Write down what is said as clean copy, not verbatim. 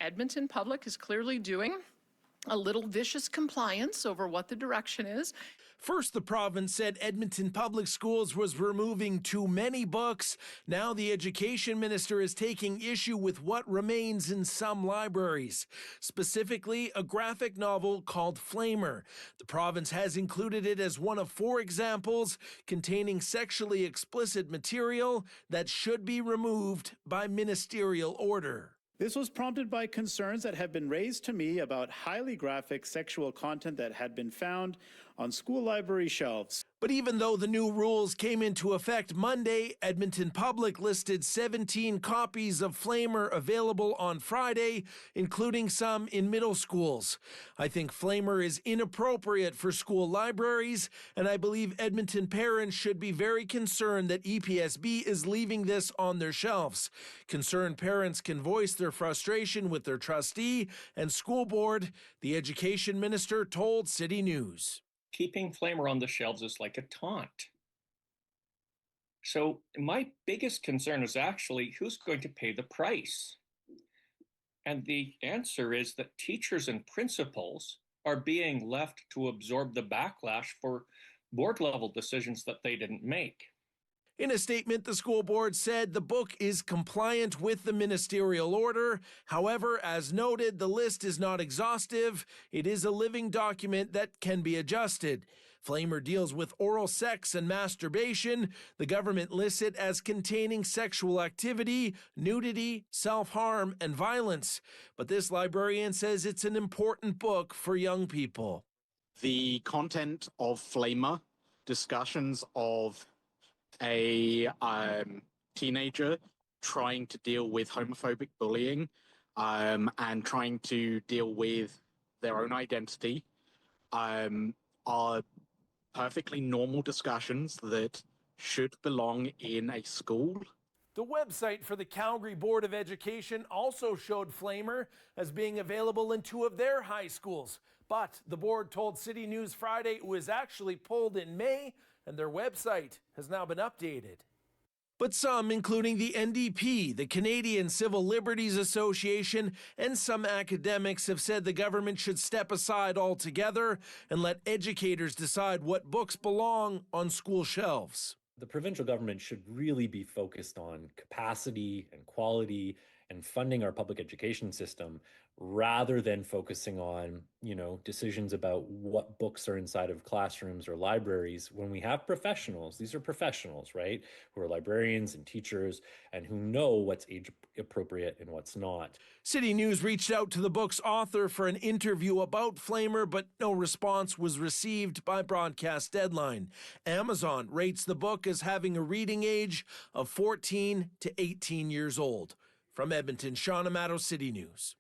Edmonton Public is clearly doing a little vicious compliance over what the direction is. First, the province said Edmonton Public Schools was removing too many books. Now the education minister is taking issue with what remains in some libraries, specifically a graphic novel called Flamer. The province has included it as one of 4 examples containing sexually explicit material that should be removed by ministerial order. This was prompted by concerns that have been raised to me about highly graphic sexual content that had been found on school library shelves. But even though the new rules came into effect Monday, Edmonton Public listed 17 copies of Flamer available on Friday, including some in middle schools. I think Flamer is inappropriate for school libraries, and I believe Edmonton parents should be very concerned that EPSB is leaving this on their shelves. Concerned parents can voice their frustration with their trustee and school board, the education minister told City News. Keeping Flamer on the shelves is like a taunt. So my biggest concern is actually who's going to pay the price? And the answer is that teachers and principals are being left to absorb the backlash for board level decisions that they didn't make. In a statement, the school board said the book is compliant with the ministerial order. However, as noted, the list is not exhaustive. It is a living document that can be adjusted. Flamer deals with oral sex and masturbation. The government lists it as containing sexual activity, nudity, self-harm, and violence. But this librarian says it's an important book for young people. The content of Flamer, discussions of a teenager trying to deal with homophobic bullying and trying to deal with their own identity are perfectly normal discussions that should belong in a school. The website for the Calgary Board of Education also showed Flamer as being available in 2 of their high schools. But the board told City News Friday it was actually pulled in May, and their website has now been updated. But some, including the NDP, the Canadian Civil Liberties Association, and some academics have said the government should step aside altogether and let educators decide what books belong on school shelves. The provincial government should really be focused on capacity and quality and funding our public education system rather than focusing on, decisions about what books are inside of classrooms or libraries when we have professionals. These are professionals, right? Who are librarians and teachers and who know what's age appropriate and what's not. City News reached out to the book's author for an interview about Flamer, but no response was received by Broadcast Deadline. Amazon rates the book as having a reading age of 14 to 18 years old. From Edmonton, Sean Amato, City News.